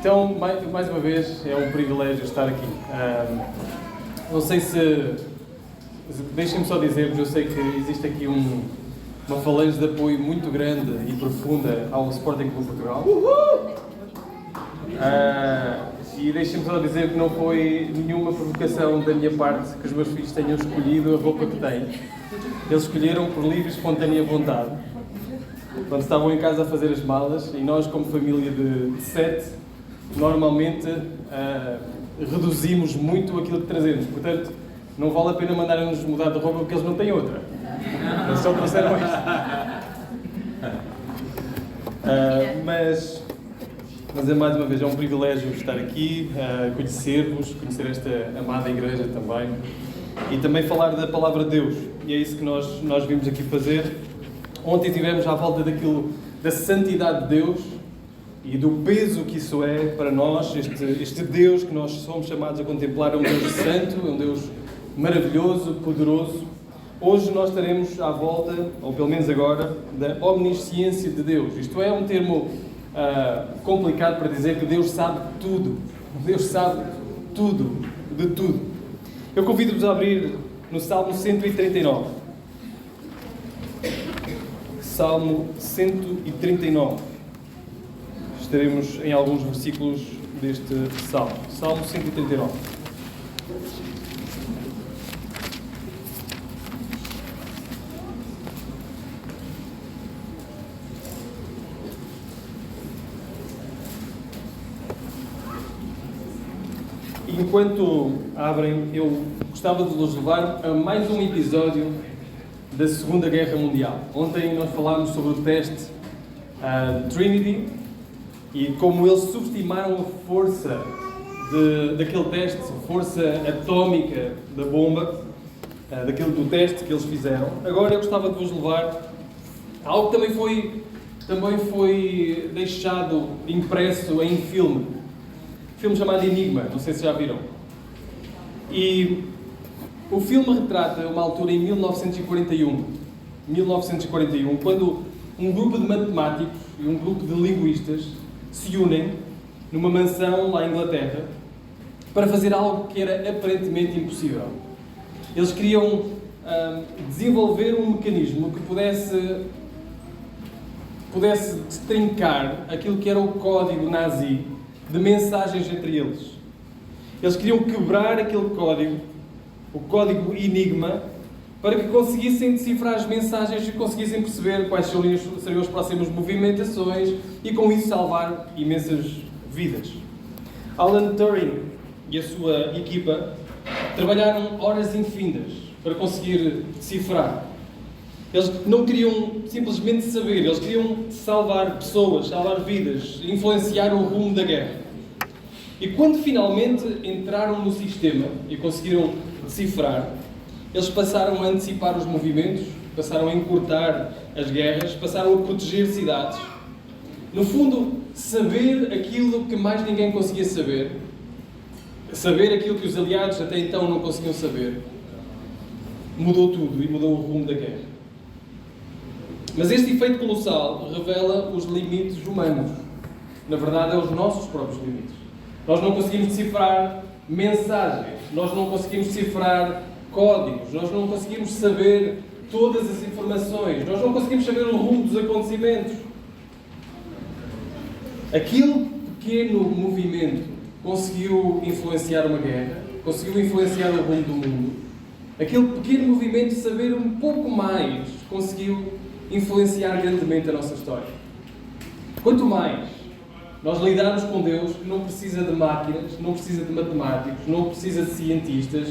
Então, mais uma vez, é um privilégio estar aqui. Não sei se... Deixem-me só dizer-vos, eu sei que existe aqui uma falange de apoio muito grande e profunda ao Sporting Clube Portugal. E deixem-me só dizer que não foi nenhuma provocação da minha parte que os meus filhos tenham escolhido a roupa que têm. Eles escolheram por livre e espontânea vontade. Quando estavam em casa a fazer as malas, e nós, como família de 7, normalmente reduzimos muito aquilo que trazemos. Portanto, não vale a pena mandarem-nos mudar de roupa porque eles não têm outra. Eles só trouxeram isto. Mas é mais uma vez, é um privilégio estar aqui, conhecer-vos, conhecer esta amada igreja também. E também falar da palavra de Deus. E é isso que nós vimos aqui fazer. Ontem estivemos à volta da santidade de Deus e do peso que isso é para nós. Este Deus que nós somos chamados a contemplar é um Deus santo, é um Deus maravilhoso, poderoso. Hoje nós estaremos à volta, ou pelo menos agora, da omnisciência de Deus. Isto é um termo complicado para dizer que Deus sabe tudo. Deus sabe tudo, de tudo. Eu convido-vos a abrir no Salmo 139. Salmo 139. Estaremos em alguns versículos deste Salmo. Salmo 139. Enquanto abrem, eu gostava de vos levar a mais um episódio da Segunda Guerra Mundial. Ontem nós falámos sobre o teste Trinity e como eles subestimaram a força daquele teste, a força atómica da bomba, do teste que eles fizeram. Agora eu gostava de vos levar a algo que também foi deixado impresso em filme. Filme chamado Enigma, não sei se já viram. E o filme retrata uma altura em 1941, quando um grupo de matemáticos e um grupo de linguistas se unem numa mansão lá em Inglaterra para fazer algo que era aparentemente impossível. Eles queriam desenvolver um mecanismo que pudesse destrincar aquilo que era o código nazi de mensagens entre eles. Eles queriam quebrar aquele código, o código Enigma, para que conseguissem decifrar as mensagens e conseguissem perceber quais seriam as próximas movimentações e com isso salvar imensas vidas. Alan Turing e a sua equipa trabalharam horas infindas para conseguir decifrar. Eles não queriam simplesmente saber, eles queriam salvar pessoas, salvar vidas, influenciar o rumo da guerra. E quando finalmente entraram no sistema e conseguiram decifrar, eles passaram a antecipar os movimentos, passaram a encurtar as guerras, passaram a proteger cidades. No fundo, saber aquilo que mais ninguém conseguia saber aquilo que os aliados até então não conseguiam saber, mudou tudo e mudou o rumo da guerra. Mas este efeito colossal revela os limites humanos. Na verdade, é os nossos próprios limites. Nós não conseguimos decifrar mensagens, nós não conseguimos decifrar códigos, nós não conseguimos saber todas as informações, nós não conseguimos saber o rumo dos acontecimentos. Aquele pequeno movimento conseguiu influenciar uma guerra, conseguiu influenciar o rumo do mundo. Aquele pequeno movimento de saber um pouco mais conseguiu influenciar grandemente a nossa história. Quanto mais nós lidarmos com Deus, que não precisa de máquinas, não precisa de matemáticos, não precisa de cientistas,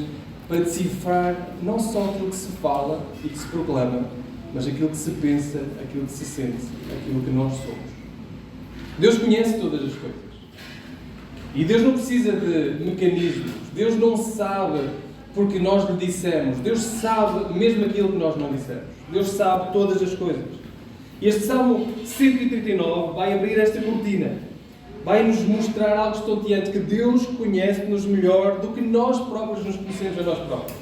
para decifrar não só aquilo que se fala e que se proclama, mas aquilo que se pensa, aquilo que se sente, aquilo que nós somos. Deus conhece todas as coisas. E Deus não precisa de mecanismos. Deus não sabe porque nós lhe dissemos. Deus sabe mesmo aquilo que nós não dissemos. Deus sabe todas as coisas. E este Salmo 139 vai abrir esta cortina. Vai nos mostrar algo estonteante, que Deus conhece-nos melhor do que nós próprios nos conhecemos a nós próprios.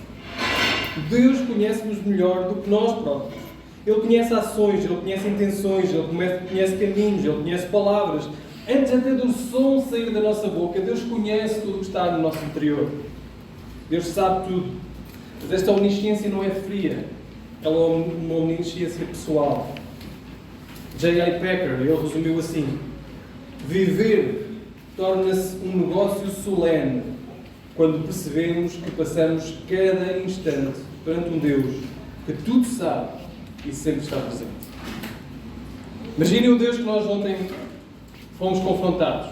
Deus conhece-nos melhor do que nós próprios. Ele conhece ações, Ele conhece intenções, Ele conhece caminhos, Ele conhece palavras. Antes até do som sair da nossa boca, Deus conhece tudo o que está no nosso interior. Deus sabe tudo. Mas esta omnisciência não é fria. Ela é uma omnisciência pessoal. J.I. Packer, ele resumiu assim: viver torna-se um negócio solene quando percebemos que passamos cada instante perante um Deus que tudo sabe e sempre está presente. Imaginem o Deus que nós ontem fomos confrontados.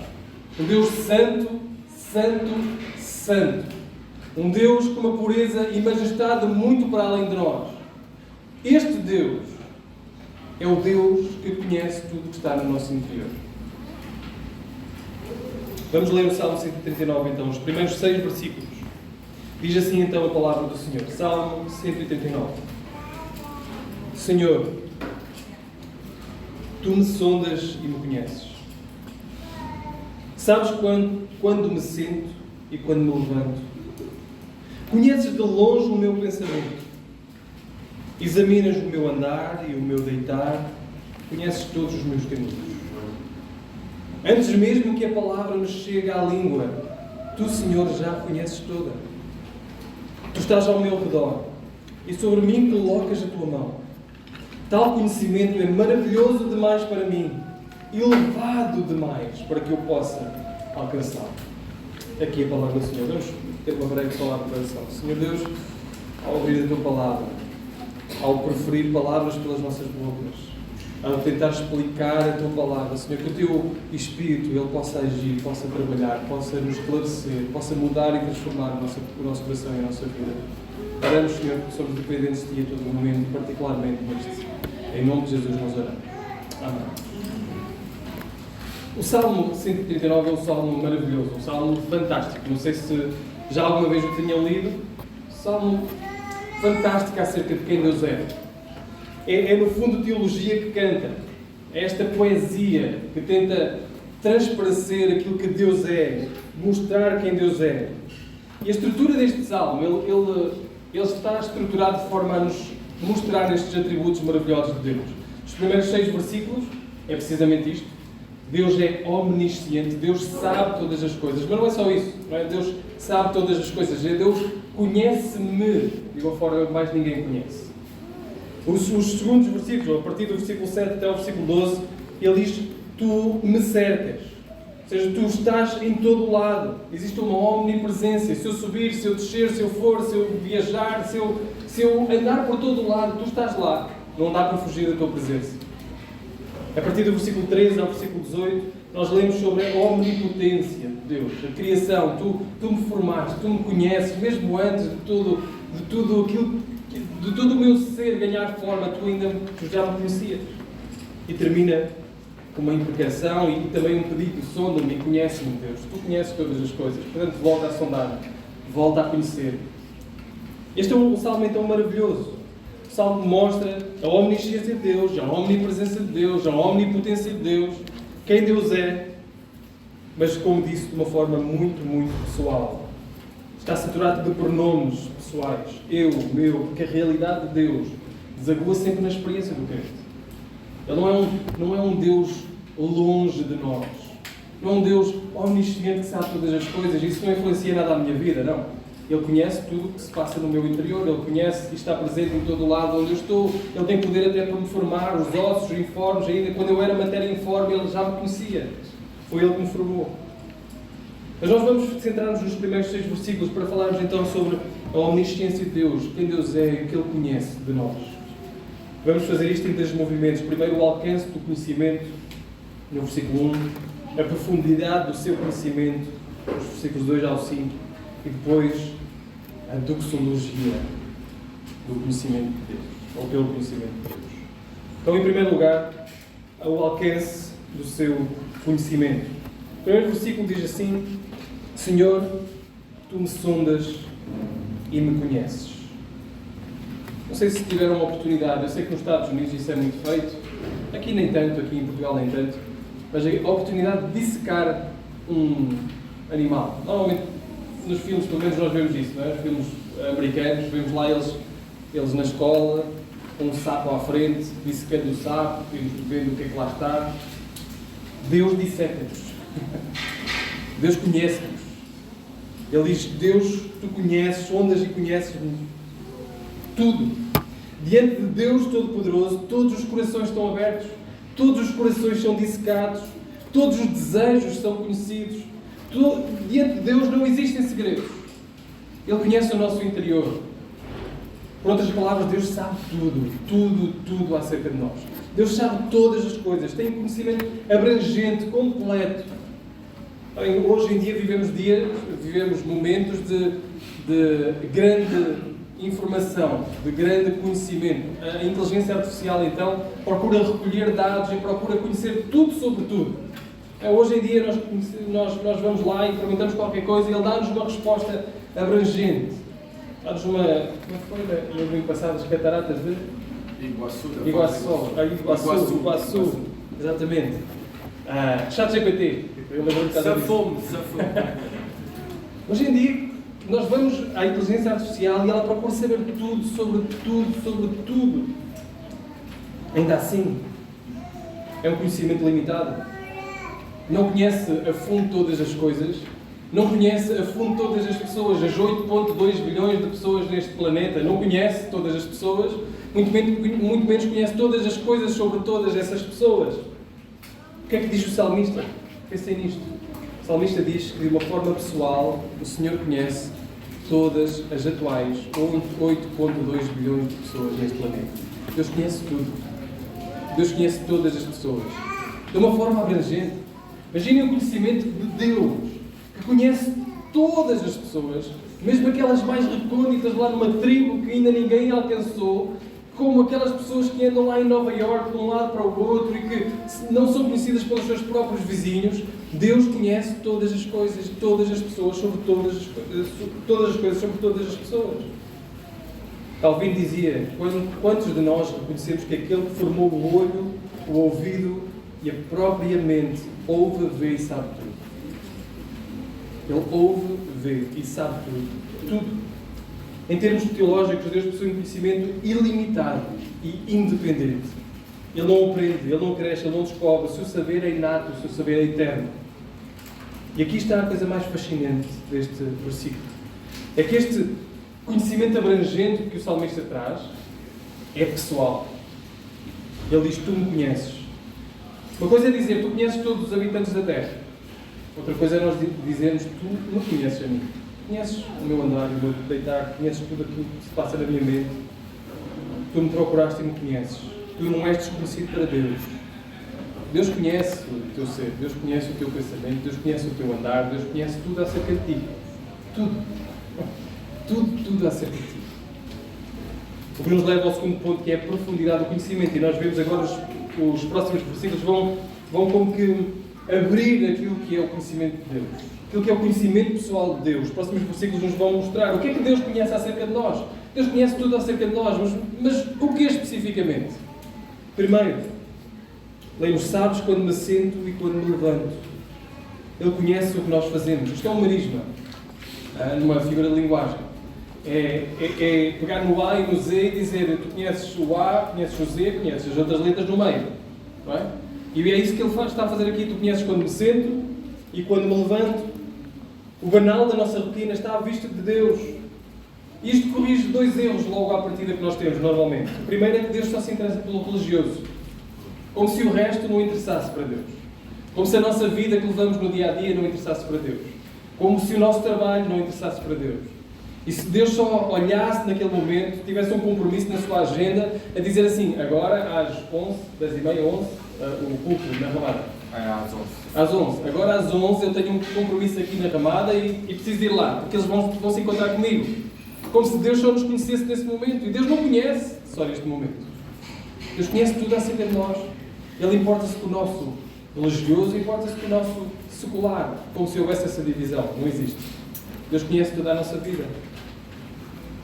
Um Deus santo, santo, santo. Um Deus com uma pureza e majestade muito para além de nós. Este Deus é o Deus que conhece tudo o que está no nosso interior. Vamos ler o Salmo 139 então, os primeiros 6 versículos. Diz assim então a palavra do Senhor. Salmo 139. Senhor, Tu me sondas e me conheces. Sabes quando me sento e quando me levanto. Conheces de longe o meu pensamento. Examinas o meu andar e o meu deitar. Conheces todos os meus caminhos. Antes mesmo que a palavra me chegue à língua, Tu, Senhor, já a conheces toda. Tu estás ao meu redor e sobre mim colocas a Tua mão. Tal conhecimento é maravilhoso demais para mim, elevado demais para que eu possa alcançá-lo. Aqui a palavra do Senhor. Vamos ter uma breve palavra de oração. Senhor Deus, ao ouvir a Tua palavra, ao preferir palavras pelas nossas bocas, ao tentar explicar a Tua palavra, Senhor, que o Teu Espírito Ele possa agir, possa trabalhar, possa nos esclarecer, possa mudar e transformar o nosso coração e a nossa vida. Oramos, Senhor, porque somos dependentes de Ti a todo momento, particularmente neste. Em nome de Jesus nós oramos. Amém. O Salmo 139 é um salmo maravilhoso, um salmo fantástico. Não sei se já alguma vez o tinham lido. Salmo fantástico acerca de quem Deus é. É no fundo teologia que canta. É esta poesia que tenta transparecer aquilo que Deus é, mostrar quem Deus é. E a estrutura deste salmo, ele está estruturado de forma a nos mostrar estes atributos maravilhosos de Deus. Os primeiros 6 versículos é precisamente isto. Deus é omnisciente, Deus sabe todas as coisas. Mas não é só isso, não é? Deus sabe todas as coisas. Deus conhece-me de uma forma que mais ninguém conhece. Os segundos versículos, a partir do versículo 7 até o versículo 12, ele diz: Tu me cercas. Ou seja, Tu estás em todo o lado. Existe uma omnipresença. Se eu subir, se eu descer, se eu for, se eu viajar, se eu andar por todo o lado, Tu estás lá. Não dá para fugir da Tua presença. A partir do versículo 13 ao versículo 18, nós lemos sobre a omnipotência de Deus, a criação. Tu me formaste, Tu me conheces, mesmo antes de tudo aquilo, de todo o meu ser ganhar forma, Tu já me conhecias. E termina com uma imprecação e também um pedido: sonda-me e conhece-me, Deus. Tu conheces todas as coisas, portanto volta a sondar, volta a conhecer. Este é um salmo então maravilhoso. O salmo mostra a omnisciência de Deus, a omnipresença de Deus, a omnipotência de Deus, quem Deus é, mas, como disse, de uma forma muito, muito pessoal. Está saturado de pronomes pessoais. Eu, meu, porque a realidade de Deus desagua sempre na experiência do crente. Ele não é um Deus longe de nós. Não é um Deus omnisciente que sabe todas as coisas. Isso não influencia nada a minha vida, não. Ele conhece tudo o que se passa no meu interior. Ele conhece e está presente em todo o lado onde eu estou. Ele tem poder até para me formar os ossos informes. Ainda quando eu era matéria informe, Ele já me conhecia. Foi Ele que me formou. Mas nós vamos centrar-nos nos primeiros 6 versículos para falarmos então sobre a omnisciência de Deus, quem Deus é, o que Ele conhece de nós. Vamos fazer isto em 3 movimentos. Primeiro, o alcance do conhecimento, no versículo 1, a profundidade do seu conhecimento, nos versículos 2 ao 5, e depois a doxologia do conhecimento de Deus, ou pelo conhecimento de Deus. Então, em primeiro lugar, o alcance do seu conhecimento. O primeiro versículo diz assim: Senhor, Tu me sondas e me conheces. Não sei se tiveram uma oportunidade, eu sei que nos Estados Unidos isso é muito feito, aqui nem tanto, aqui em Portugal nem tanto, mas a oportunidade de dissecar um animal. Normalmente, nos filmes, pelo menos nós vemos isso, não é? Os filmes americanos, vemos lá eles na escola, com um sapo à frente, dissecando o sapo, vendo o que é que lá está. Deus disseca-nos. Deus conhece-nos. Ele diz: Deus, tu conheces, sondas e conheces-me tudo. Diante de Deus Todo-Poderoso, todos os corações estão abertos, todos os corações são dissecados, todos os desejos são conhecidos. Diante de Deus não existem segredos. Ele conhece o nosso interior. Por outras palavras, Deus sabe tudo acerca de nós. Deus sabe todas as coisas, tem um conhecimento abrangente, completo. Hoje em dia vivemos momentos de grande informação, de grande conhecimento. A inteligência artificial, então, procura recolher dados e procura conhecer tudo sobre tudo. Hoje em dia nós vamos lá e perguntamos qualquer coisa e ele dá-nos uma resposta abrangente. Dá-nos uma... Como foi no domingo passado? As cataratas de... Iguaçu. Exatamente. ChatGPT. Safou-me. Hoje em dia, nós vamos à inteligência artificial e ela procura saber tudo, sobre tudo. Ainda assim, é um conhecimento limitado. Não conhece a fundo todas as coisas, não conhece a fundo todas as pessoas, as 8,2 bilhões de pessoas neste planeta, não conhece todas as pessoas, muito menos conhece todas as coisas sobre todas essas pessoas. O que é que diz o salmista? Pensem nisto. O salmista diz que, de uma forma pessoal, o Senhor conhece todas as atuais 8,2 bilhões de pessoas neste planeta. Deus conhece tudo. Deus conhece todas as pessoas. De uma forma abrangente. Imaginem o conhecimento de Deus, que conhece todas as pessoas, mesmo aquelas mais recônditas lá numa tribo que ainda ninguém alcançou, como aquelas pessoas que andam lá em Nova Iorque de um lado para o outro e que não são conhecidas pelos seus próprios vizinhos. Deus conhece todas as coisas, todas as pessoas, sobre todas as coisas, sobre todas as pessoas. Calvin dizia: quantos de nós reconhecemos que aquele que formou o olho, o ouvido e a própria mente ouve, vê e sabe tudo? Ele ouve, vê e sabe tudo. Em termos teológicos, Deus possui um conhecimento ilimitado e independente. Ele não aprende, Ele não cresce, Ele não descobre. O seu saber é inato, o seu saber é eterno. E aqui está a coisa mais fascinante deste versículo. É que este conhecimento abrangente que o salmista traz é pessoal. Ele diz: tu me conheces. Uma coisa é dizer: tu conheces todos os habitantes da terra. Outra coisa é nós dizermos: tu me conheces a mim. Conheces o meu andar, o meu deitar, conheces tudo aquilo que se passa na minha mente. Tu me procuraste e me conheces. Tu não és desconhecido para Deus. Deus conhece o teu ser, Deus conhece o teu pensamento, Deus conhece o teu andar, Deus conhece tudo acerca de ti. Tudo acerca de ti. O que nos leva ao segundo ponto, que é a profundidade do conhecimento. E nós vemos agora os próximos versículos vão como que abrir aquilo que é o conhecimento de Deus. Aquilo que é o conhecimento pessoal de Deus. Os próximos versículos nos vão mostrar o que é que Deus conhece acerca de nós. Deus conhece tudo acerca de nós, mas o que especificamente? Primeiro, lemos: sabes quando me sento e quando me levanto. Ele conhece o que nós fazemos. Isto é um merisma, numa figura de linguagem. É pegar no A e no Z e dizer: tu conheces o A, conheces o Z, conheces as outras letras no meio. Não é? E é isso que ele está a fazer aqui. Tu conheces quando me sento e quando me levanto. O banal da nossa rotina está à vista de Deus. Isto corrige dois erros logo à partida que nós temos normalmente. O primeiro é que Deus só se interessa pelo religioso. Como se o resto não interessasse para Deus. Como se a nossa vida que levamos no dia a dia não interessasse para Deus. Como se o nosso trabalho não interessasse para Deus. E se Deus só olhasse naquele momento, tivesse um compromisso na sua agenda, a dizer assim: agora às 11, 10h30, 11, o culto na Ramada. Às 11. Às 11. Agora às 11 eu tenho um compromisso aqui na Ramada e preciso ir lá, porque eles vão se encontrar comigo. Como se Deus só nos conhecesse nesse momento. E Deus não conhece só neste momento. Deus conhece tudo acerca de nós. Ele importa-se com o nosso religioso e importa-se com o nosso secular. Como se houvesse essa divisão. Não existe. Deus conhece toda a nossa vida.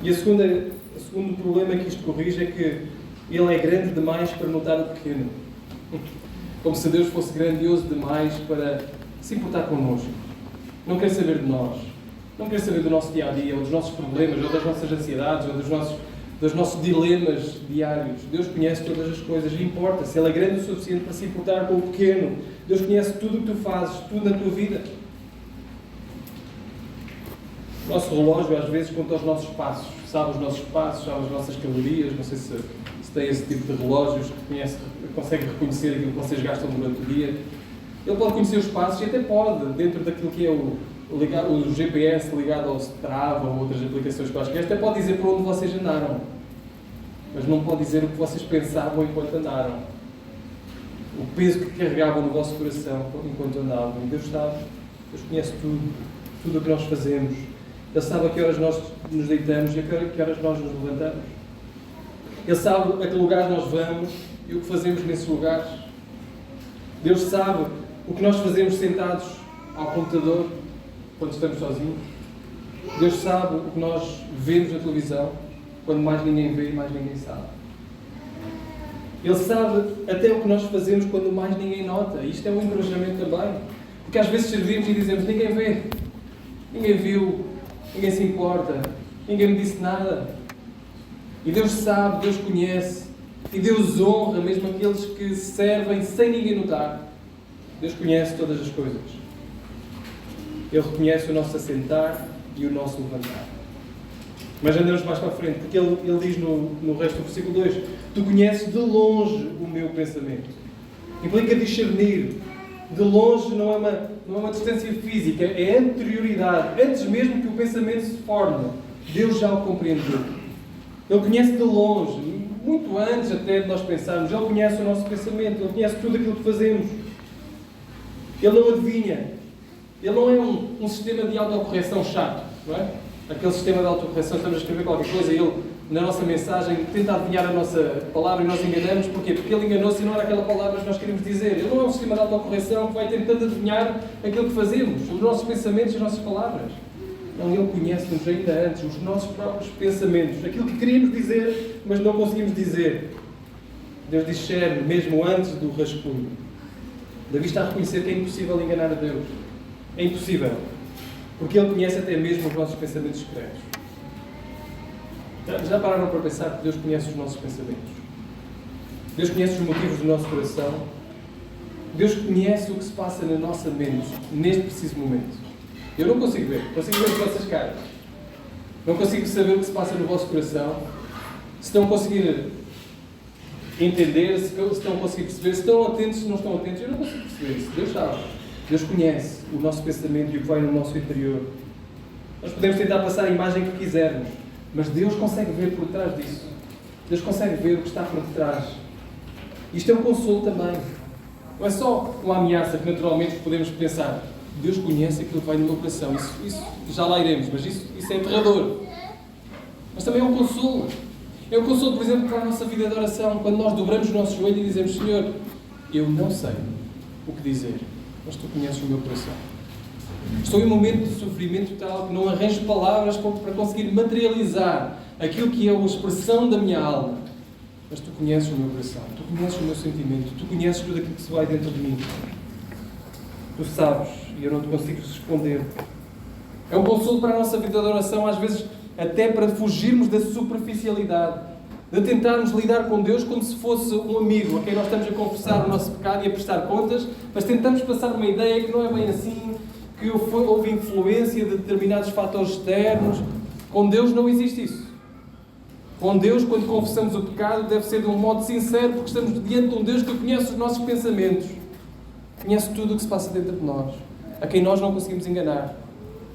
E o segundo problema que isto corrige é que Ele é grande demais para notar o pequeno. Como se Deus fosse grandioso demais para se importar connosco. Não quer saber de nós. Não quer saber do nosso dia-a-dia, ou dos nossos problemas, ou das nossas ansiedades, ou dos nossos dilemas diários. Deus conhece todas as coisas e importa-se. Ele é grande o suficiente para se importar com o pequeno. Deus conhece tudo o que tu fazes, tudo na tua vida. O nosso relógio às vezes conta os nossos passos. Sabe os nossos passos, sabe as nossas calorias. Não sei se tem esse tipo de relógios que consegue reconhecer aquilo que vocês gastam durante o dia. Ele pode conhecer os passos e até pode, dentro daquilo que é o GPS ligado ao Strava ou outras aplicações quaisquer, até pode dizer por onde vocês andaram. Mas não pode dizer o que vocês pensavam enquanto andaram. O peso que carregavam no vosso coração enquanto andavam. E Deus sabe, Deus conhece tudo o que nós fazemos. Ele sabe a que horas nós nos deitamos e a que horas nós nos levantamos. Ele sabe a que lugar nós vamos e o que fazemos nesses lugares. Deus sabe o que nós fazemos sentados ao computador quando estamos sozinhos. Deus sabe o que nós vemos na televisão quando mais ninguém vê e mais ninguém sabe. Ele sabe até o que nós fazemos quando mais ninguém nota. E isto é um encorajamento também. Porque às vezes servimos e dizemos: ninguém vê, ninguém viu, ninguém se importa, ninguém me disse nada. E Deus sabe, Deus conhece, e Deus honra mesmo aqueles que servem sem ninguém notar. Deus conhece todas as coisas. Ele reconhece o nosso assentar e o nosso levantar. Mas andamos mais para a frente, porque ele diz no resto do versículo 2: tu conheces de longe o meu pensamento. Implica discernir. De longe não é uma distância física, é anterioridade. Antes mesmo que o pensamento se forme, Deus já o compreendeu. Ele conhece de longe, muito antes até de nós pensarmos. Ele conhece o nosso pensamento, Ele conhece tudo aquilo que fazemos. Ele não adivinha. Ele não é um sistema de autocorreção chato, não é? Aquele sistema de autocorreção, estamos a escrever qualquer coisa e ele, na nossa mensagem, tenta adivinhar a nossa palavra e nós enganamos. Porquê? Porque ele enganou-se e não era aquela palavra que nós queríamos dizer. Ele não é um sistema de autocorreção que vai tentando adivinhar aquilo que fazemos, os nossos pensamentos e as nossas palavras. Não, Ele conhece-nos ainda antes, os nossos próprios pensamentos, aquilo que queríamos dizer, mas não conseguimos dizer. Deus discerne mesmo antes do rascunho. Davi está a reconhecer que é impossível enganar a Deus. É impossível. Porque Ele conhece até mesmo os nossos pensamentos secretos. Já pararam para pensar que Deus conhece os nossos pensamentos? Deus conhece os motivos do nosso coração? Deus conhece o que se passa na nossa mente, neste preciso momento. Eu não consigo ver as vossas caras. Não consigo saber o que se passa no vosso coração. Se estão a conseguir entender, se estão a conseguir perceber, se estão atentos, se não estão atentos, eu não consigo perceber isso. Deus sabe. Deus conhece o nosso pensamento e o que vai no nosso interior. Nós podemos tentar passar a imagem que quisermos, mas Deus consegue ver por trás disso. Deus consegue ver o que está por detrás. Isto é um consolo também. Não é só uma ameaça que naturalmente podemos pensar: Deus conhece aquilo que vai no meu coração. Isso já lá iremos, mas isso é aterrador. Mas também é um consolo. É um consolo, por exemplo, para a nossa vida de oração, quando nós dobramos o nosso joelho e dizemos: Senhor, eu não sei o que dizer, mas Tu conheces o meu coração. Estou em um momento de sofrimento tal que não arranjo palavras para conseguir materializar aquilo que é a expressão da minha alma. Mas Tu conheces o meu coração, Tu conheces o meu sentimento, Tu conheces tudo aquilo que se vai dentro de mim. Tu sabes, e eu não te consigo responder. É um consolo para a nossa vida de oração, às vezes até para fugirmos da superficialidade, de tentarmos lidar com Deus como se fosse um amigo a quem nós estamos a confessar o nosso pecado e a prestar contas, mas tentamos passar uma ideia que não é bem assim, que houve influência de determinados fatores externos. Com Deus não existe isso. Com Deus, quando confessamos o pecado, deve ser de um modo sincero, porque estamos diante de um Deus que conhece os nossos pensamentos, conhece tudo o que se passa dentro de nós, a quem nós não conseguimos enganar,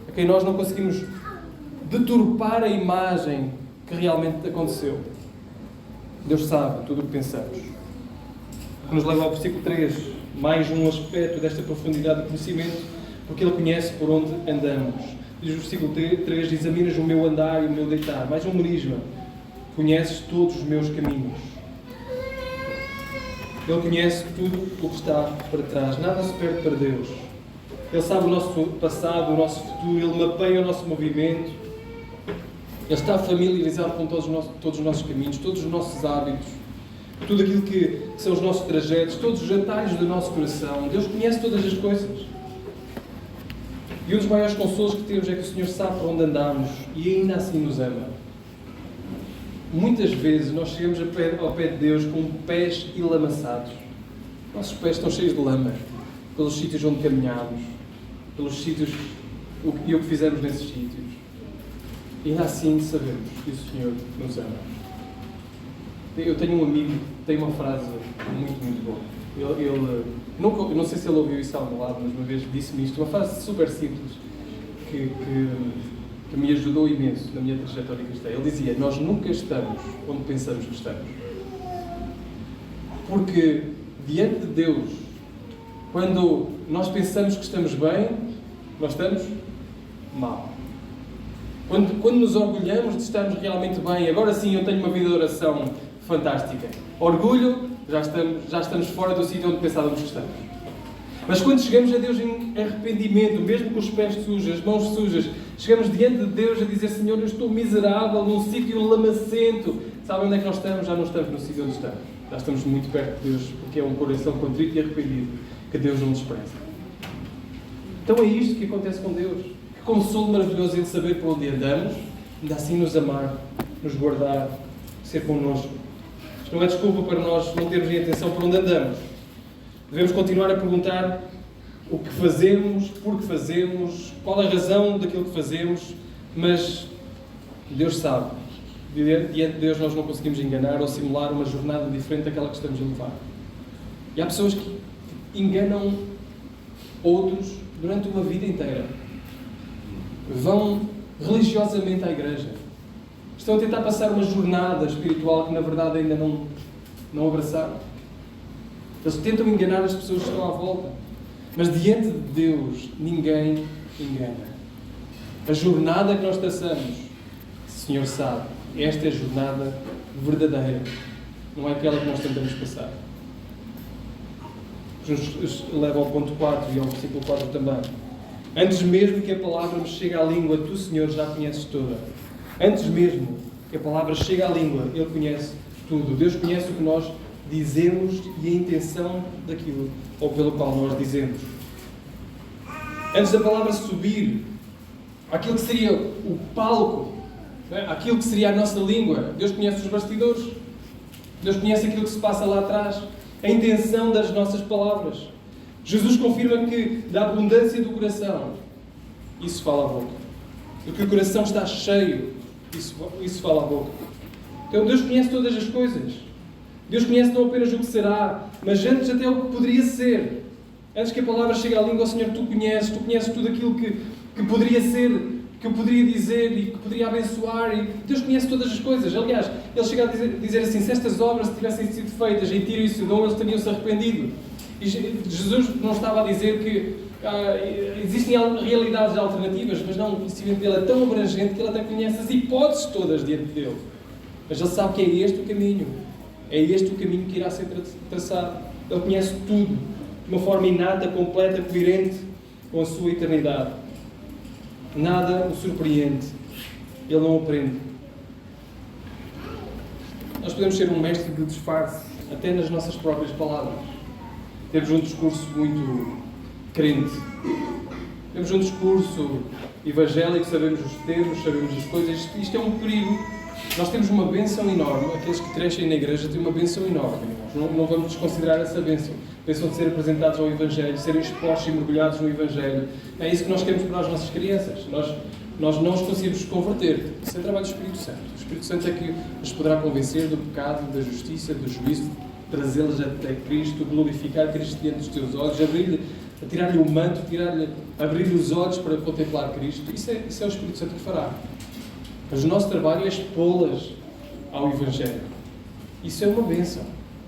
a quem nós não conseguimos deturpar a imagem que realmente aconteceu. Deus sabe tudo o que pensamos. O que nos leva ao versículo 3, mais um aspecto desta profundidade de conhecimento, porque Ele conhece por onde andamos. Diz o versículo 3, examinas o meu andar e o meu deitar. Mais um merisma. Conheces todos os meus caminhos. Ele conhece tudo o que está para trás. Nada se perde para Deus. Ele sabe o nosso passado, o nosso futuro. Ele mapeia o nosso movimento. Ele está familiarizado com todos os nossos caminhos, todos os nossos hábitos, tudo aquilo que são os nossos trajetos, todos os atalhos do nosso coração. Deus conhece todas as coisas. E um dos maiores consolos que temos é que o Senhor sabe para onde andamos e ainda assim nos ama. muitas vezes nós chegamos ao pé de Deus com pés enlamaçados. Nossos pés estão cheios de lama, pelos sítios onde caminhamos, pelos sítios o que fizemos nesses sítios. E ainda assim sabemos que o Senhor nos ama. Eu tenho um amigo que tem uma frase muito, muito boa. Eu não sei se ele ouviu isso a algum lado, mas uma vez disse-me isto, uma frase super simples, que me ajudou imenso na minha trajetória cristã. Ele dizia: nós nunca estamos onde pensamos que estamos. Porque diante de Deus, quando nós pensamos que estamos bem, nós estamos mal. Quando nos orgulhamos de estarmos realmente bem, agora sim eu tenho uma vida de oração fantástica. Orgulho, já estamos fora do sítio onde pensávamos que estamos. Mas quando chegamos a Deus em arrependimento, mesmo com os pés sujos, as mãos sujas, chegamos diante de Deus a dizer: Senhor, eu estou miserável, num sítio lamacento. Sabem onde é que nós estamos? Já não estamos no sítio onde estamos. Já estamos muito perto de Deus, porque é um coração contrito e arrependido que Deus não despreza. Então é isto que acontece com Deus. Que consolo maravilhoso em saber por onde andamos, ainda assim nos amar, nos guardar, ser connosco. Isto não é desculpa para nós não termos em atenção por onde andamos. Devemos continuar a perguntar o que fazemos, por que fazemos, qual a razão daquilo que fazemos, mas Deus sabe. Diante de Deus nós não conseguimos enganar ou simular uma jornada diferente daquela que estamos a levar. E há pessoas que enganam outros durante uma vida inteira. Vão religiosamente à igreja. Estão a tentar passar uma jornada espiritual que na verdade ainda não abraçaram. Eles tentam enganar as pessoas que estão à volta. Mas diante de Deus, ninguém engana. A jornada que nós traçamos, o Senhor sabe, esta é a jornada verdadeira. Não é aquela que nós tentamos passar. Nos leva ao ponto 4 e ao versículo 4 também. Antes mesmo que a palavra me chegue à língua, tu, Senhor, já conheces toda. Antes mesmo que a palavra chegue à língua, Ele conhece tudo. Deus conhece o que nós dizemos e a intenção daquilo, ou pelo qual nós dizemos. Antes da palavra subir, aquilo que seria o palco, aquilo que seria a nossa língua, Deus conhece os bastidores. Deus conhece aquilo que se passa lá atrás, a intenção das nossas palavras. Jesus confirma que da abundância do coração, isso fala a boca. Do que o coração está cheio, isso fala a boca. Então Deus conhece todas as coisas. Deus conhece não apenas o que será, mas antes até o que poderia ser. Antes que a palavra chegue à língua, Senhor, tu conheces tudo aquilo que poderia ser, que eu poderia dizer e que poderia abençoar. E Deus conhece todas as coisas. Aliás, Ele chega a dizer assim: se estas obras tivessem sido feitas em Tiro e Sodom, eles teriam-se arrependido. E Jesus não estava a dizer que existem realidades alternativas, mas não, o conhecimento dele é tão abrangente que ele até conhece as hipóteses todas diante dele. Mas ele sabe que é este o caminho. É este o caminho que irá ser traçado. Ele conhece tudo de uma forma inata, completa, coerente com a sua eternidade. Nada o surpreende. Ele não aprende. Nós podemos ser um mestre de disfarce, até nas nossas próprias palavras. Temos um discurso muito crente. Temos um discurso evangélico, sabemos os termos, sabemos as coisas. Isto é um perigo. Nós temos uma bênção enorme. Aqueles que crescem na igreja têm uma bênção enorme. Não vamos desconsiderar essa bênção. A bênção de ser apresentados ao Evangelho, de serem expostos e mergulhados no Evangelho. É isso que nós queremos para as nossas crianças. Nós não os conseguimos converter. Isso é trabalho do Espírito Santo. O Espírito Santo é que os poderá convencer do pecado, da justiça, do juízo, trazê-las até Cristo, glorificar Cristo diante dos teus olhos, tirar-lhe o manto, abrir-lhe os olhos para contemplar Cristo. Isso é o Espírito Santo que fará. Mas o nosso trabalho é expô-las ao Evangelho. Isso é uma bênção.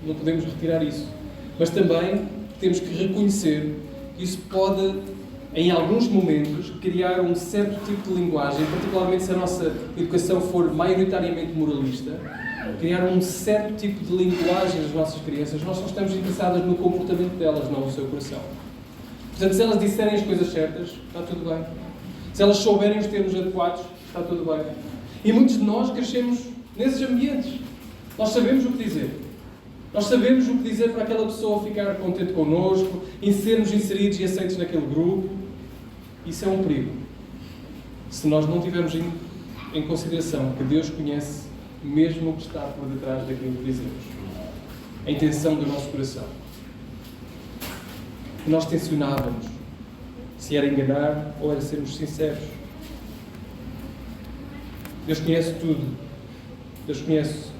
Não podemos retirar isso. Mas também temos que reconhecer que isso pode, em alguns momentos, criar um certo tipo de linguagem, particularmente se a nossa educação for maioritariamente moralista, criar um certo tipo de linguagem nas nossas crianças. Nós só estamos interessados no comportamento delas, não no seu coração. Portanto, se elas disserem as coisas certas, está tudo bem. Se elas souberem os termos adequados, está tudo bem. E muitos de nós crescemos nesses ambientes. Nós sabemos o que dizer. Nós sabemos o que dizer para aquela pessoa ficar contente connosco, em sermos inseridos e aceitos naquele grupo. Isso é um perigo. Se nós não tivermos em consideração que Deus conhece mesmo o que está por detrás daquilo que dizemos. A intenção do nosso coração. O que nós tensionávamos, se era enganar ou era sermos sinceros. Deus conhece tudo. Deus conhece.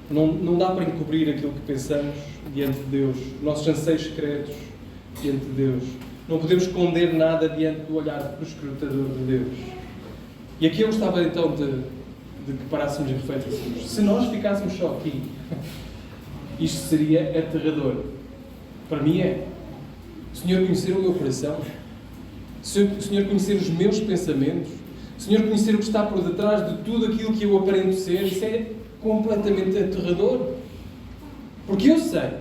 Não dá para encobrir aquilo que pensamos diante de Deus. Nossos anseios secretos diante de Deus. Não podemos esconder nada diante do olhar proscrutador de Deus. E aqui eu gostava então de que parássemos e refletíssemos. Se nós ficássemos só aqui, isto seria aterrador. Para mim é. O Senhor conhecer o meu coração, o Senhor conhecer os meus pensamentos, o Senhor conhecer o que está por detrás de tudo aquilo que eu aparento ser, isso é completamente aterrador. Porque eu sei.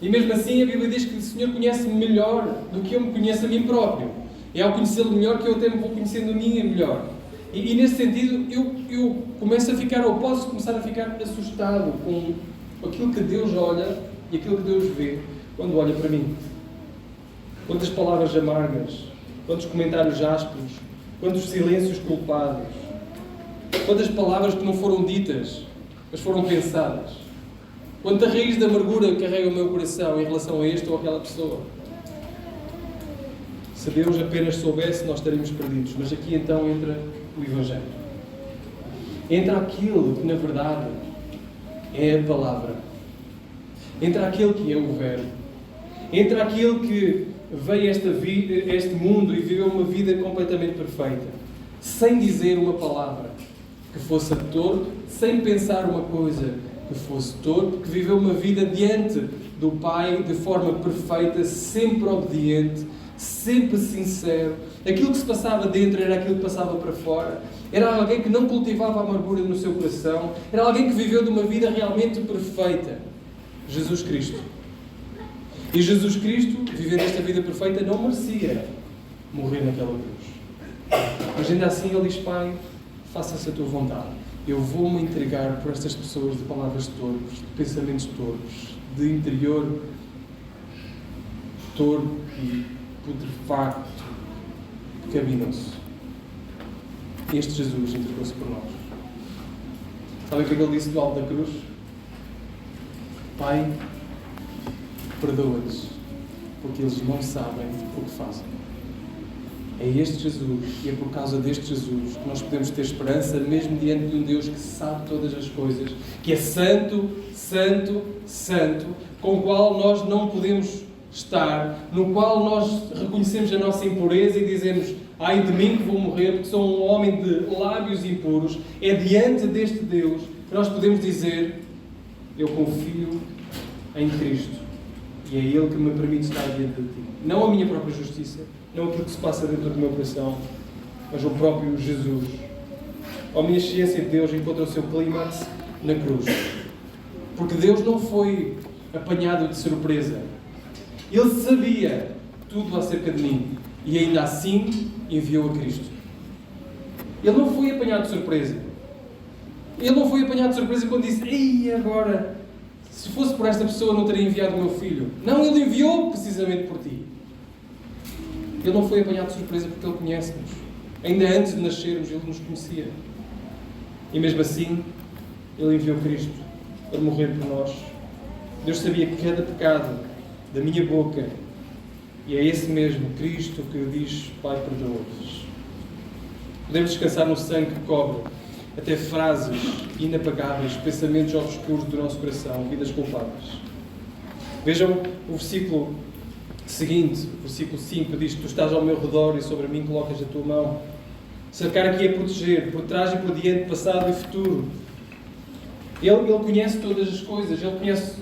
E mesmo assim a Bíblia diz que o Senhor conhece-me melhor do que eu me conheço a mim próprio. É ao conhecê-lo melhor que eu até me vou conhecendo a mim melhor. E nesse sentido eu começo a ficar, ou posso começar a ficar assustado com aquilo que Deus olha e aquilo que Deus vê quando olha para mim. Quantas palavras amargas, quantos comentários ásperos, quantos silêncios culpados, quantas palavras que não foram ditas, mas foram pensadas. Quanta raiz de amargura carrega o meu coração em relação a este ou aquela pessoa. Se Deus apenas soubesse, nós estaríamos perdidos. Mas aqui então entra o Evangelho. Entra aquilo que na verdade é a palavra. Entra aquele que é o Verbo. Entra aquele que veio a este mundo e viveu uma vida completamente perfeita. Sem dizer uma palavra que fosse torpe, sem pensar uma coisa que fosse torpe, que viveu uma vida diante do Pai de forma perfeita, sempre obediente, sempre sincero. Aquilo que se passava dentro era aquilo que passava para fora. Era alguém que não cultivava a amargura no seu coração. Era alguém que viveu de uma vida realmente perfeita. Jesus Cristo. E Jesus Cristo, vivendo esta vida perfeita, não merecia morrer naquela cruz. Mas ainda assim Ele diz: Pai, faça-se a tua vontade. Eu vou-me entregar por estas pessoas de palavras torpes, de pensamentos torpes, de interior torpe e putrefacto, pecaminoso. Este Jesus entregou-se por nós. Sabem o que Ele disse do alto da cruz? Pai, perdoa-lhes, porque eles não sabem o que fazem. É este Jesus, e é por causa deste Jesus que nós podemos ter esperança, mesmo diante de um Deus que sabe todas as coisas, que é santo, santo, santo, com o qual nós não podemos estar, no qual nós reconhecemos a nossa impureza e dizemos: ai de mim que vou morrer, porque sou um homem de lábios impuros. É diante deste Deus que nós podemos dizer: eu confio em Cristo, e é Ele que me permite estar diante de Ti. Não a minha própria justiça, não aquilo que se passa dentro do meu coração, mas o próprio Jesus. A omnisciência de Deus encontra o seu clímax na cruz. Porque Deus não foi apanhado de surpresa. Ele sabia tudo acerca de mim e ainda assim enviou a Cristo. Ele não foi apanhado de surpresa. Ele não foi apanhado de surpresa quando disse: ei, agora, se fosse por esta pessoa não teria enviado o meu filho. Não, Ele enviou precisamente por ti. Ele não foi apanhado de surpresa porque Ele conhece-nos. Ainda antes de nascermos, Ele nos conhecia. E mesmo assim, Ele enviou Cristo para morrer por nós. Deus sabia que cada pecado da minha boca, e é esse mesmo Cristo que diz: Pai, perdoa-os. Podemos descansar no sangue que cobre até frases inapagáveis, pensamentos obscuros do nosso coração, vidas culpadas. Vejam o versículo seguinte, o versículo 5, diz: Tu estás ao meu redor e sobre mim colocas a tua mão. Cercar aqui é proteger, por trás e por diante, passado e futuro. Ele conhece todas as coisas, Ele conhece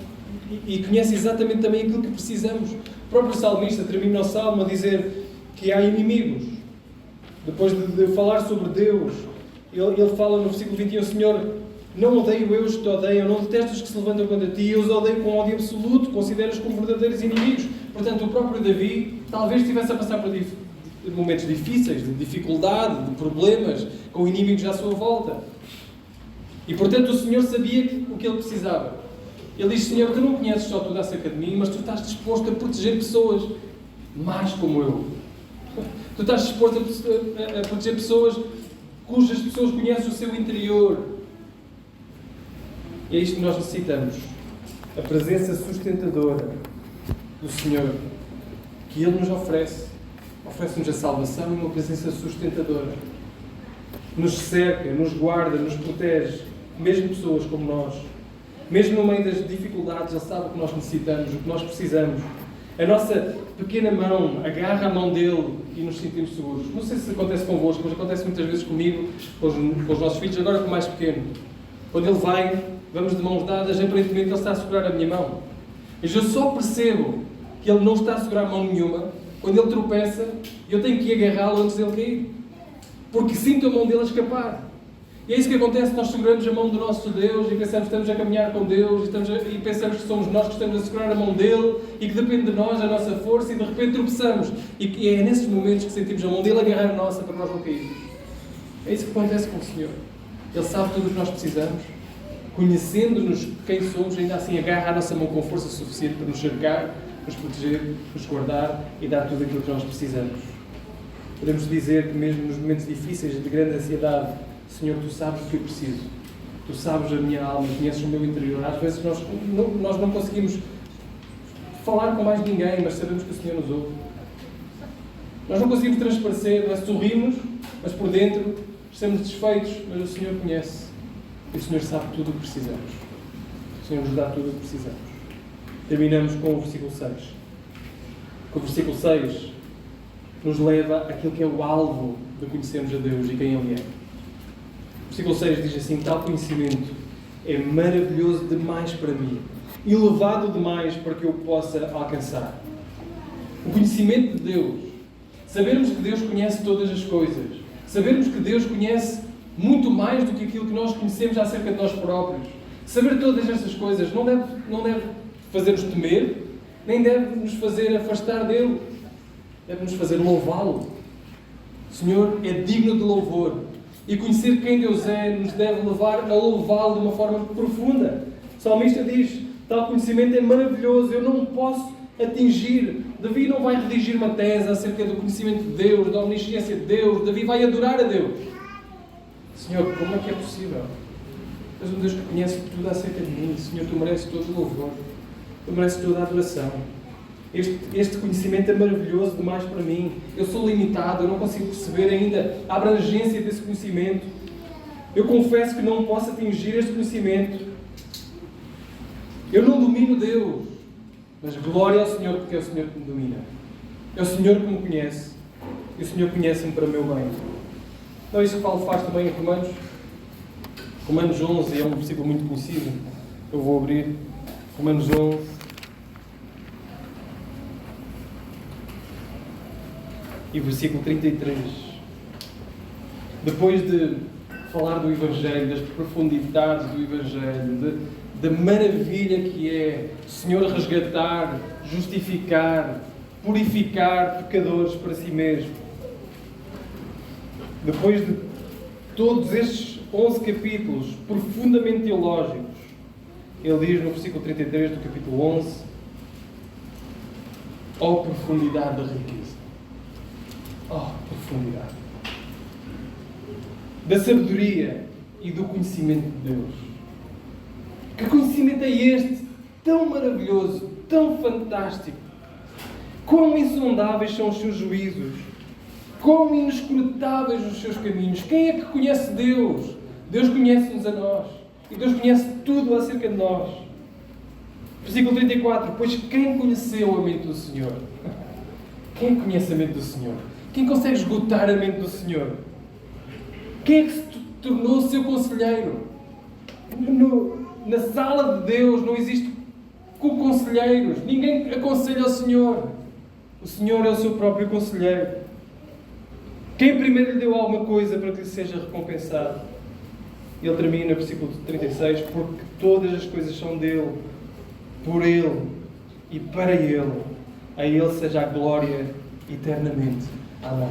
e conhece exatamente também aquilo que precisamos. O próprio salmista termina o salmo a dizer que há inimigos. Depois de falar sobre Deus, ele fala no versículo 21, Senhor, não odeio eu os que te odeiam, não detesto os que se levantam contra ti, eu os odeio com ódio absoluto, considero-os como verdadeiros inimigos. Portanto, o próprio Davi talvez estivesse a passar por momentos difíceis, de dificuldade, de problemas, com inimigos à sua volta. E, portanto, o Senhor sabia o que ele precisava. Ele diz: Senhor, tu não conheces só tudo acerca de mim, mas tu estás disposto a proteger pessoas más como eu. Tu estás disposto a proteger pessoas cujas pessoas conhecem o seu interior. E é isto que nós necessitamos. A presença sustentadora do Senhor, que Ele nos oferece. Oferece-nos a salvação e uma presença sustentadora. Nos cerca, nos guarda, nos protege. Mesmo pessoas como nós. Mesmo no meio das dificuldades, Ele sabe o que nós necessitamos, o que nós precisamos. A nossa pequena mão agarra a mão dele e nos sentimos seguros. Não sei se acontece convosco, mas acontece muitas vezes comigo, com os nossos filhos, agora com o mais pequeno. Quando ele vai, vamos de mãos dadas, aparentemente ele está a segurar a minha mão. Mas eu só percebo que ele não está a segurar mão nenhuma quando ele tropeça e eu tenho que agarrá-lo antes dele cair. Porque sinto a mão dele a escapar. E é isso que acontece, nós seguramos a mão do nosso Deus e pensamos que estamos a caminhar com Deus e pensamos que somos nós que estamos a segurar a mão dele e que depende de nós, a nossa força, e de repente tropeçamos. E é nesses momentos que sentimos a mão dele agarrar a nossa para nós não cairmos. É isso que acontece com o Senhor. Ele sabe tudo o que nós precisamos. Conhecendo-nos quem somos, ainda assim agarra a nossa mão com força suficiente para nos cercar, nos proteger, nos guardar e dar tudo aquilo que nós precisamos. Podemos dizer que mesmo nos momentos difíceis, de grande ansiedade, Senhor, Tu sabes o que eu preciso. Tu sabes a minha alma, conheces o meu interior. Às vezes nós não conseguimos falar com mais ninguém, mas sabemos que o Senhor nos ouve. Nós não conseguimos transparecer, nós sorrimos, mas por dentro estamos desfeitos, mas o Senhor conhece. E o Senhor sabe tudo o que precisamos. O Senhor nos dá tudo o que precisamos. Terminamos com o versículo 6. Que o versículo 6 nos leva àquilo que é o alvo de conhecermos a Deus e quem Ele é. O versículo 6 diz assim: tal conhecimento é maravilhoso demais para mim, elevado demais para que eu possa alcançar. O conhecimento de Deus, sabermos que Deus conhece todas as coisas, sabermos que Deus conhece muito mais do que aquilo que nós conhecemos acerca de nós próprios. Saber todas estas coisas não deve fazer-nos temer, nem deve nos fazer afastar dele. Deve nos fazer louvá-lo. O Senhor é digno de louvor. E conhecer quem Deus é nos deve levar a louvá-lo de uma forma profunda. O salmista diz: tal conhecimento é maravilhoso, eu não posso atingir. Davi não vai redigir uma tese acerca do conhecimento de Deus, da omnisciência de Deus. Davi vai adorar a Deus. Senhor, como é que é possível? Tu és um Deus que conhece tudo acerca de mim. Senhor, Tu mereces todo o louvor. Tu mereces toda a adoração. Este conhecimento é maravilhoso demais para mim. Eu sou limitado, eu não consigo perceber ainda a abrangência desse conhecimento. Eu confesso que não posso atingir este conhecimento. Eu não domino Deus, mas glória ao Senhor, porque é o Senhor que me domina. É o Senhor que me conhece. E o Senhor conhece-me para o meu bem. Não é isso que Paulo faz também em Romanos? Romanos 11 é um versículo muito conhecido. Eu vou abrir Romanos 11. E o versículo 33. Depois de falar do Evangelho, das profundidades do Evangelho, da maravilha que é o Senhor resgatar, justificar, purificar pecadores para si mesmo. Depois de todos estes 11 capítulos profundamente teológicos, ele diz no versículo 33 do capítulo 11: ó profundidade da riqueza. Oh, profundidade da sabedoria e do conhecimento de Deus. Que conhecimento é este? Tão maravilhoso, tão fantástico. Quão insondáveis são os seus juízos. Quão inescrutáveis os seus caminhos. Quem é que conhece Deus? Deus conhece-nos a nós. E Deus conhece tudo acerca de nós. Versículo 34. Pois quem conheceu a mente do Senhor? Quem conhece a mente do Senhor? Quem consegue esgotar a mente do Senhor? Quem é que se tornou seu conselheiro? Na sala de Deus não existe conselheiros. Ninguém aconselha ao Senhor. O Senhor é o seu próprio conselheiro. Quem primeiro lhe deu alguma coisa para que lhe seja recompensado? Ele termina no versículo 36. Porque todas as coisas são dele, por ele e para ele. A ele seja a glória eternamente. Amém.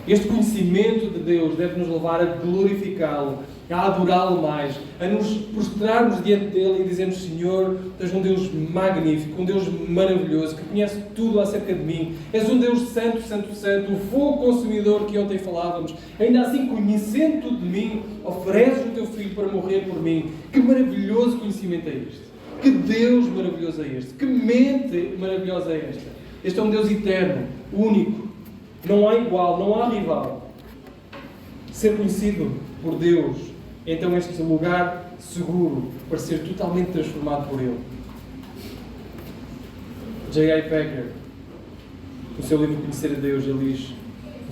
Este conhecimento de Deus deve nos levar a glorificá-lo, a adorá-lo mais, a nos prostrarmos diante dele e dizermos: Senhor, Tu és um Deus magnífico, um Deus maravilhoso, que conhece tudo acerca de mim. És um Deus santo, santo, santo, o fogo consumidor que ontem falávamos. Ainda assim, conhecendo tudo de mim, ofereces o Teu Filho para morrer por mim. Que maravilhoso conhecimento é este! Que Deus maravilhoso é este! Que mente maravilhosa é esta! Este é um Deus eterno, único. Não há igual, não há rival. Ser conhecido por Deus, então este lugar seguro para ser totalmente transformado por Ele. J.I. Packer, no seu livro Conhecer a Deus, ele diz: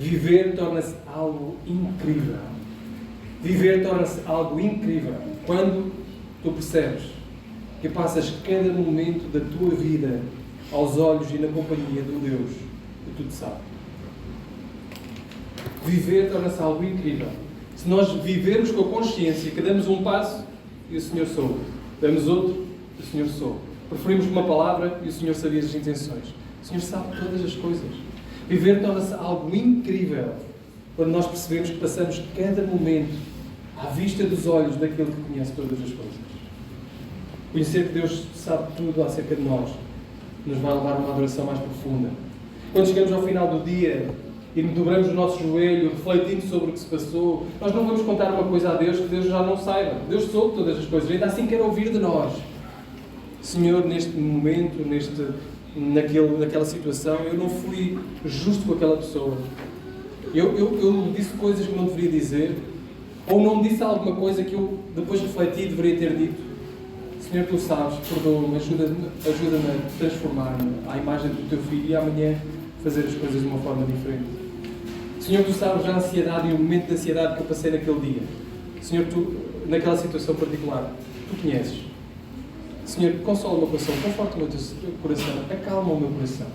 viver torna-se algo incrível. Viver torna-se algo incrível quando tu percebes que passas cada momento da tua vida aos olhos e na companhia de um Deus que tudo sabe. Viver torna-se algo incrível. Se nós vivermos com a consciência que damos um passo e o Senhor soube, damos outro e o Senhor soube, preferimos uma palavra e o Senhor sabia as intenções. O Senhor sabe todas as coisas. Viver torna-se algo incrível quando nós percebemos que passamos cada momento à vista dos olhos daquele que conhece todas as coisas. Conhecer que Deus sabe tudo acerca de nós nos vai levar a uma adoração mais profunda. Quando chegamos ao final do dia e dobramos o nosso joelho, refletindo sobre o que se passou, nós não vamos contar uma coisa a Deus que Deus já não saiba. Deus soube todas as coisas, ainda assim quer ouvir de nós. Senhor, neste momento, naquela situação, eu não fui justo com aquela pessoa. Eu disse coisas que não deveria dizer, ou não disse alguma coisa que eu, depois refleti, deveria ter dito. Senhor, Tu sabes, perdoa-me, ajuda-me a transformar-me à imagem do Teu Filho e amanhã fazer as coisas de uma forma diferente. Senhor, Tu sabes a ansiedade e o momento de ansiedade que eu passei naquele dia. Senhor, Tu, naquela situação particular, Tu conheces. Senhor, consola o meu coração, conforta o meu coração, acalma o meu coração.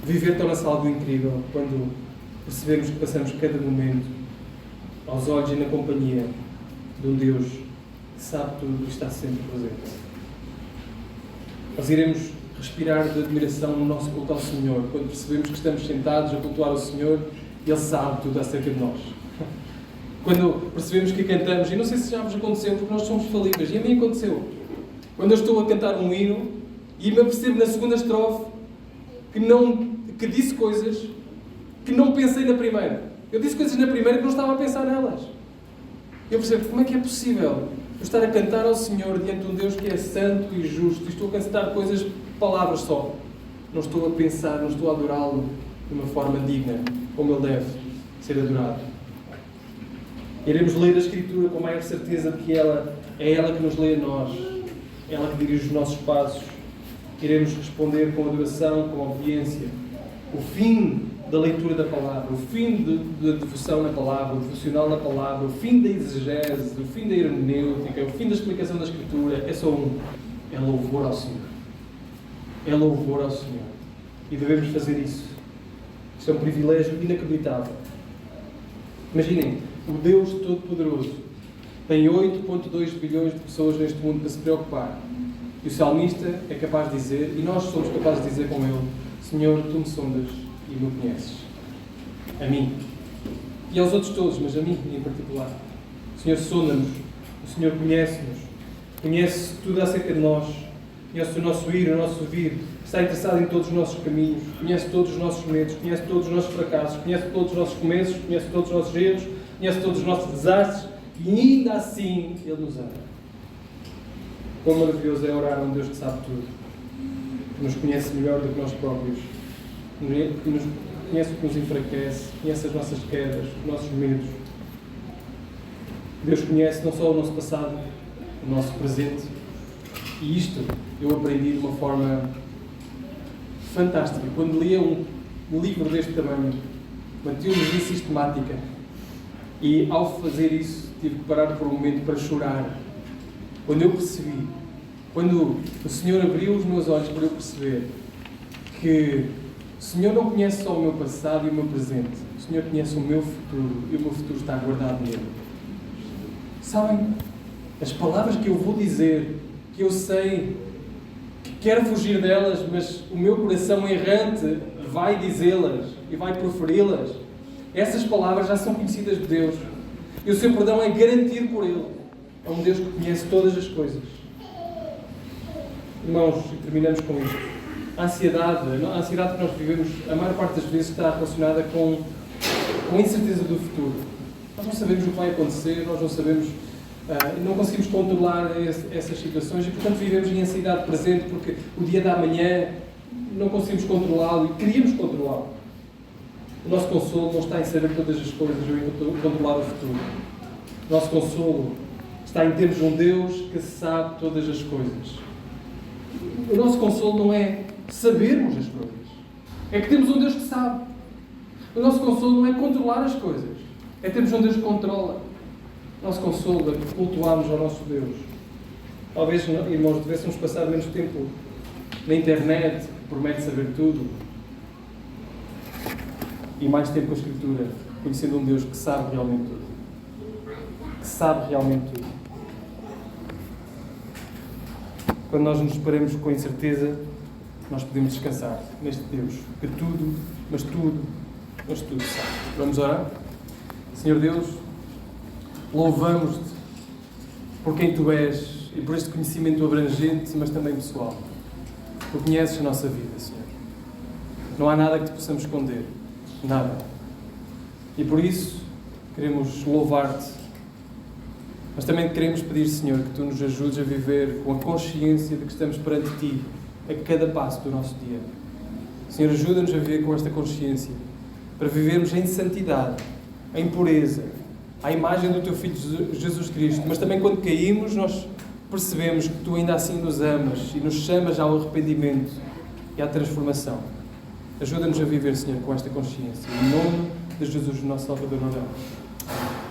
Viver torna-se algo incrível quando percebemos que passamos cada momento aos olhos e na companhia de um Deus que sabe tudo e está sempre presente. Nós iremos respirar de admiração no nosso culto ao Senhor, quando percebemos que estamos sentados a cultuar o Senhor e Ele sabe tudo acerca de nós. Quando percebemos que cantamos, e não sei se já vos aconteceu, porque nós somos falíveis, e a mim aconteceu. Quando eu estou a cantar um hino e me apercebo na segunda estrofe que disse coisas que não pensei na primeira. Eu disse coisas na primeira que não estava a pensar nelas. Eu percebo, como é que é possível eu estar a cantar ao Senhor diante de um Deus que é santo e justo, e estou a cantar coisas, palavras só. Não estou a pensar, não estou a adorá-lo de uma forma digna, como Ele deve ser adorado. Iremos ler a Escritura com maior certeza de que é ela que nos lê a nós, é ela que dirige os nossos passos. Iremos responder com adoração, com obediência. O fim da leitura da palavra, o fim da devoção na palavra, o devocional na palavra, o fim da exegese, o fim da hermenêutica, o fim da explicação da Escritura, é só um. É louvor ao Senhor. É louvor ao Senhor. E devemos fazer isso. Isso é um privilégio inacreditável. Imaginem, o Deus Todo-Poderoso tem 8,2 bilhões de pessoas neste mundo para se preocupar. E o salmista é capaz de dizer, e nós somos capazes de dizer com ele: Senhor, Tu me sondas e me conheces. A mim. E aos outros todos, mas a mim em particular. O Senhor sonda-nos. O Senhor conhece-nos. Conhece tudo acerca de nós. Conhece o nosso ir, o nosso vir. Está interessado em todos os nossos caminhos. Conhece todos os nossos medos. Conhece todos os nossos fracassos. Conhece todos os nossos começos. Conhece todos os nossos erros. Conhece todos os nossos desastres. E ainda assim Ele nos ama. Quão maravilhoso é orar a um Deus que sabe tudo. Que nos conhece melhor do que nós próprios. Que nos conhece o que nos enfraquece. Conhece as nossas quedas. Os nossos medos. Deus conhece não só o nosso passado, o nosso presente. E isto eu aprendi de uma forma fantástica. Quando lia um livro deste tamanho, uma teologia sistemática, e ao fazer isso tive que parar por um momento para chorar. Quando eu percebi, quando o Senhor abriu os meus olhos para eu perceber que o Senhor não conhece só o meu passado e o meu presente, o Senhor conhece o meu futuro e o meu futuro está guardado nele. Sabem, as palavras que eu vou dizer, que eu sei que quero fugir delas, mas o meu coração errante vai dizê-las e vai proferi-las, essas palavras já são conhecidas de Deus. E o seu perdão é garantido por Ele. É um Deus que conhece todas as coisas. Irmãos, e terminamos com isto. A ansiedade que nós vivemos, a maior parte das vezes está relacionada com a incerteza do futuro. Nós não sabemos o que vai acontecer, nós não sabemos, não conseguimos controlar essas situações e, portanto, vivemos em ansiedade presente porque o dia da manhã não conseguimos controlá-lo e queríamos controlá-lo. O nosso consolo não está em saber todas as coisas ou em controlar o futuro. O nosso consolo está em termos um Deus que sabe todas as coisas. O nosso consolo não é sabermos as coisas. É que temos um Deus que sabe. O nosso consolo não é controlar as coisas. É termos um Deus que controla. O nosso consolo é que cultuarmos ao nosso Deus. Talvez, irmãos, devêssemos passar menos tempo na internet, que promete saber tudo, e mais tempo com a Escritura, conhecendo um Deus que sabe realmente tudo. Que sabe realmente tudo. Quando nós nos deparamos com incerteza, nós podemos descansar neste Deus, que tudo sabe. Vamos orar? Senhor Deus, louvamos-te por quem Tu és e por este conhecimento abrangente, mas também pessoal. Tu conheces a nossa vida, Senhor. Não há nada que Te possamos esconder. Nada. E por isso, queremos louvar-te. Mas também queremos pedir, Senhor, que Tu nos ajudes a viver com a consciência de que estamos perante Ti a cada passo do nosso dia. Senhor, ajuda-nos a viver com esta consciência, para vivermos em santidade, em pureza, à imagem do Teu Filho Jesus Cristo. Mas também quando caímos, nós percebemos que Tu ainda assim nos amas e nos chamas ao arrependimento e à transformação. Ajuda-nos a viver, Senhor, com esta consciência. Em nome de Jesus, nosso Salvador, oramos.